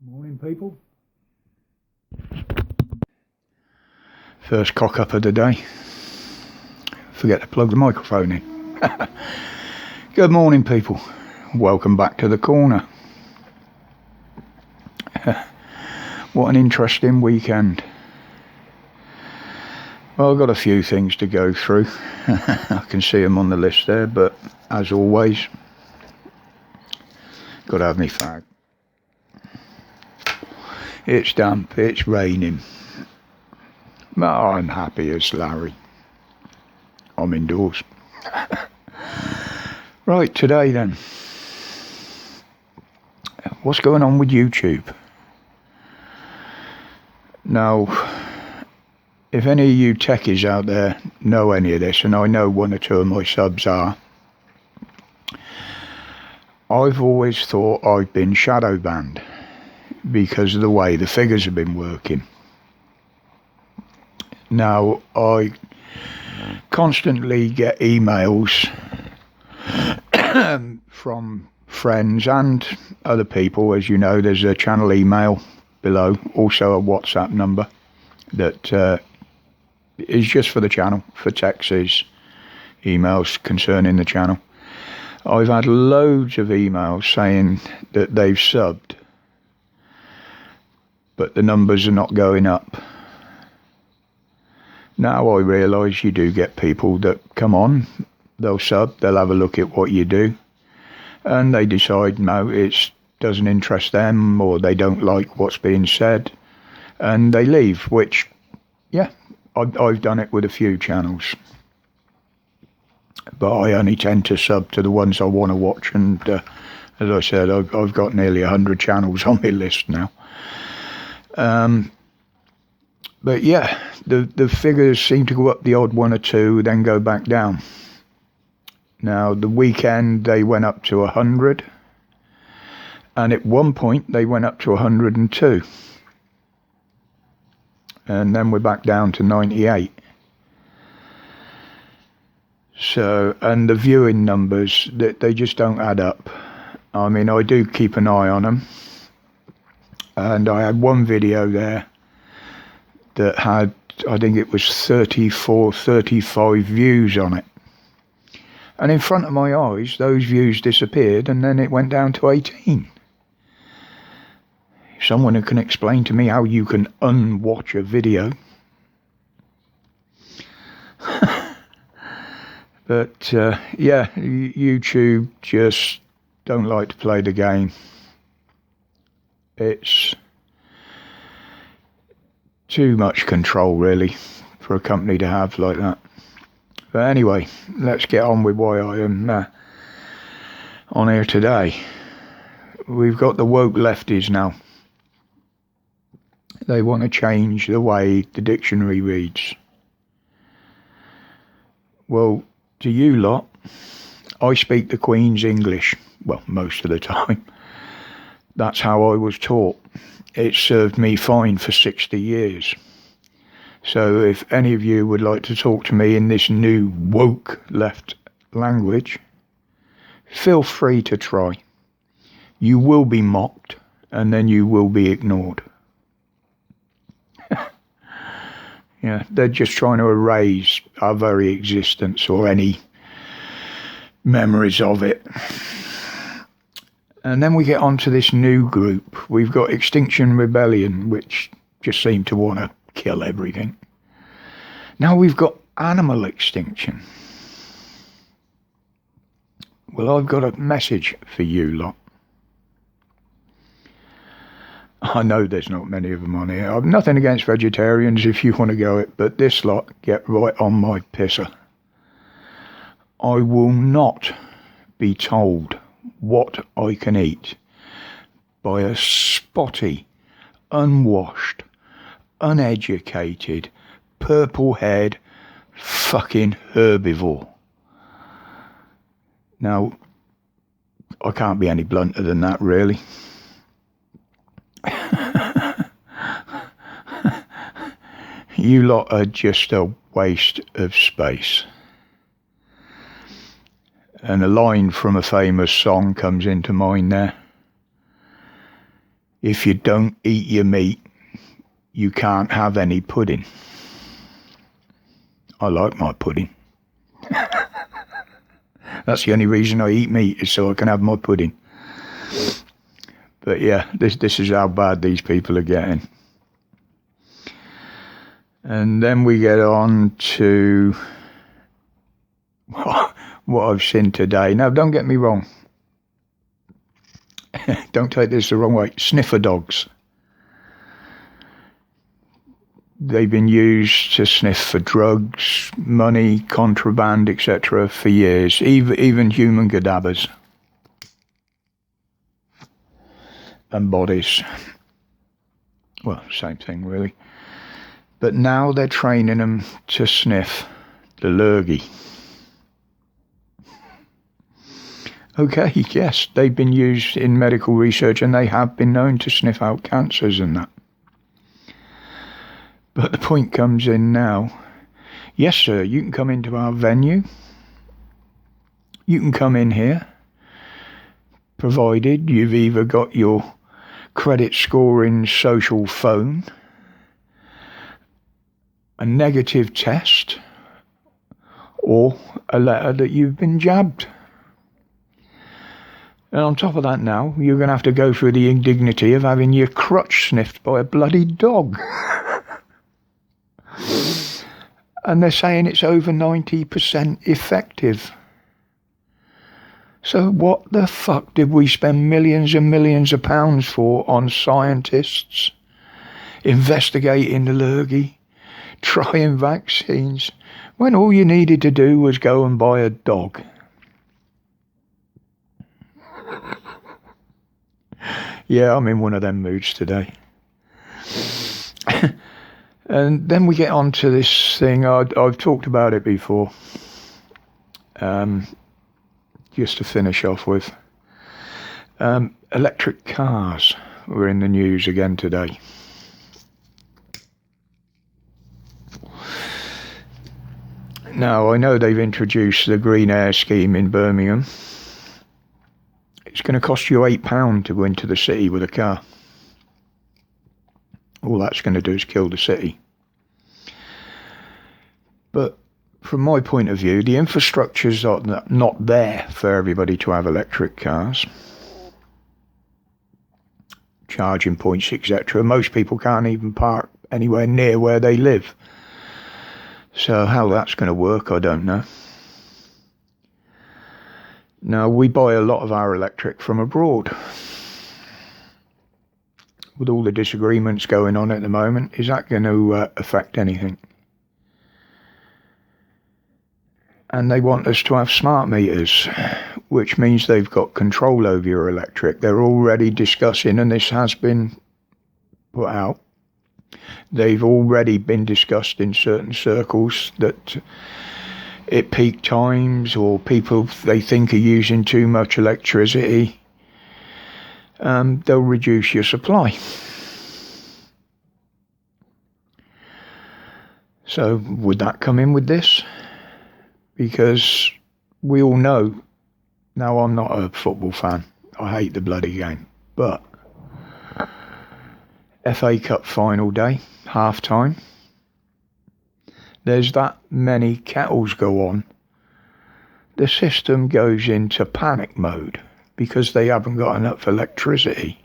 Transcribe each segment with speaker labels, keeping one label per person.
Speaker 1: Morning, people. First cock up of the day. Forget to plug the microphone in. Good morning, people. Welcome back to the corner. What an interesting weekend. Well, I've got a few things to go through. I can see them on the list there, but as always, got to have me fag. It's damp, it's raining. But I'm happy as Larry. I'm indoors. Right, today then. What's going on with YouTube? Now, if any of you techies out there know any of this, and I know one or two of my subs are, I've always thought I've been shadow banned because of the way the figures have been working. Now, I constantly get emails from friends and other people. As you know, there's a channel email below, also a WhatsApp number that is just for the channel, for texts, emails concerning the channel. I've had loads of emails saying that they've subbed, but the numbers are not going up. Now I realise you do get people that come on, they'll sub, they'll have a look at what you do, and they decide no, it doesn't interest them, or they don't like what's being said, and they leave, which, yeah, I've done it with a few channels. But I only tend to sub to the ones I want to watch, and as I said, I've got nearly 100 channels on my list now. But yeah, the figures seem to go up the odd one or two, then go back down. Now, the weekend they went up to 100, and at one point they went up to 102. And then we're back down to 98. So, and the viewing numbers, they just don't add up. I mean, I do keep an eye on them. And I had one video there that had, I think it was 34, 35 views on it. And in front of my eyes, those views disappeared, and then it went down to 18. Someone who can explain to me how you can unwatch a video. But yeah, YouTube just don't like to play the game. It's too much control, really, for a company to have like that. But anyway, let's get on with why I am on here today. We've got the woke lefties now. They want to change the way the dictionary reads. Well, to you lot, I speak the Queen's English, well, most of the time. That's how I was taught. It served me fine for 60 years. So if any of you would like to talk to me in this new woke left language, feel free to try. You will be mocked, and then you will be ignored. Yeah, they're just trying to erase our very existence or any memories of it. And then we get on to this new group. We've got Extinction Rebellion, which just seem to want to kill everything. Now we've got animal extinction. Well, I've got a message for you lot. I know there's not many of them on here. I've nothing against vegetarians if you want to go it, but this lot get right on my pisser. I will not be told what I can eat by a spotty, unwashed, uneducated, purple-haired fucking herbivore. Now, I can't be any blunter than that, really. You lot are just a waste of space. And a line from a famous song comes into mind there. if you don't eat your meat, you can't have any pudding. I like my pudding. That's the only reason I eat meat, is so I can have my pudding. But yeah, this is how bad these people are getting. And then we get on to what I've seen today. Now, don't get me wrong. Don't take this the wrong way. Sniffer dogs. They've been used to sniff for drugs, money, contraband, etc. for years, even human cadavers and bodies. Well, same thing really. But now they're training them to sniff the lurgy. Okay, yes, they've been used in medical research and they have been known to sniff out cancers and that. But the point comes in now. Yes, sir, you can come into our venue. You can come in here, provided you've either got your credit scoring social phone, a negative test, or a letter that you've been jabbed. And on top of that now, you're going to have to go through the indignity of having your crotch sniffed by a bloody dog. And they're saying it's over 90% effective. So what the fuck did we spend millions and millions of pounds for on scientists investigating the lurgy, trying vaccines, when all you needed to do was go and buy a dog? Yeah, I'm in one of them moods today. And then we get on to this thing, I've talked about it before, just to finish off with. Electric cars were in the news again today. Now, I know they've introduced the Green Air scheme in Birmingham. It's going to cost you £8 to go into the city with a car. All that's going to do is kill the city. But from my point of view, the infrastructure's not there for everybody to have electric cars. Charging points, etc. Most people can't even park anywhere near where they live. So how that's going to work, I don't know. Now, we buy a lot of our electric from abroad. With all the disagreements going on at the moment, is that going to affect anything? And they want us to have smart meters, which means they've got control over your electric. They're already discussing, and this has been put out, they've already been discussed in certain circles that at peak times, or people they think are using too much electricity, they'll reduce your supply. So would that come in with this? Because we all know, now I'm not a football fan, I hate the bloody game, but FA Cup final day, half time, there's that many kettles go on, the system goes into panic mode because they haven't got enough electricity.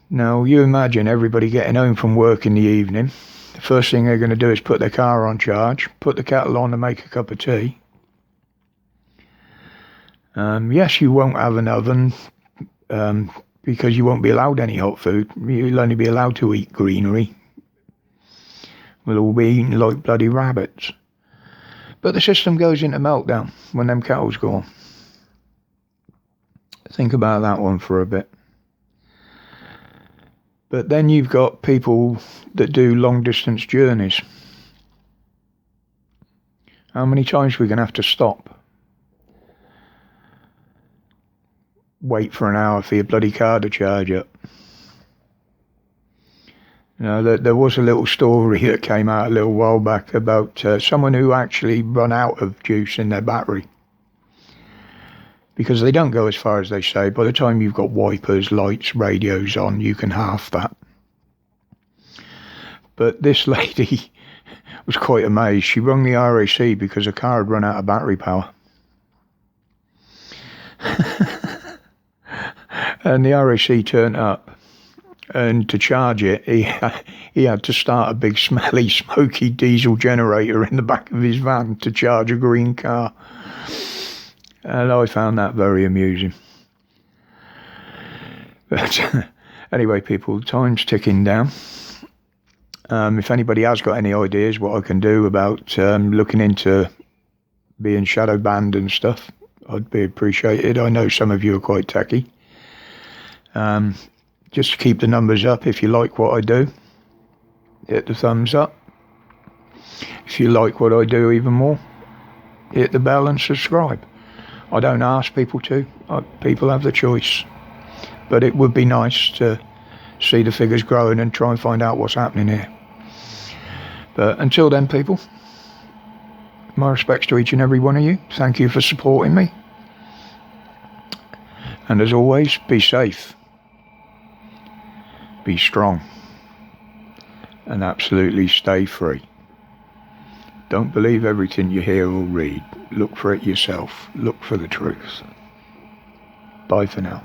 Speaker 1: Now you imagine everybody getting home from work in the evening, the first thing they're going to do is put their car on charge, put the kettle on and make a cup of tea. Yes, you won't have an oven because you won't be allowed any hot food. You'll only be allowed to eat greenery. We'll all be eating like bloody rabbits. But the system goes into meltdown when them kettles go on. Think about that one for a bit. But then you've got people that do long distance journeys. How many times are we going to have to stop? Wait for an hour for your bloody car to charge up. You know, there was a little story that came out a little while back about someone who actually run out of juice in their battery because they don't go as far as they say. By the time you've got wipers, lights, radios on, you can half that. But this lady was quite amazed. She rung the RAC because her car had run out of battery power. And the RAC turned up, and to charge it, he had to start a big smelly, smoky diesel generator in the back of his van to charge a green car. And I found that very amusing. But anyway, people, time's ticking down. If anybody has got any ideas what I can do about looking into being shadow banned and stuff, I'd be appreciated. I know some of you are quite techie. Just keep the numbers up. If you like what I do, hit the thumbs up. If you like what I do even more, hit the bell and subscribe. I don't ask people to. People have the choice. But it would be nice to see the figures growing and try and find out what's happening here. But until then, people, my respects to each and every one of you. Thank you for supporting me. And as always, be safe, be strong, and absolutely stay free. Don't believe everything you hear or read. Look for it yourself. Look for the truth. Bye for now.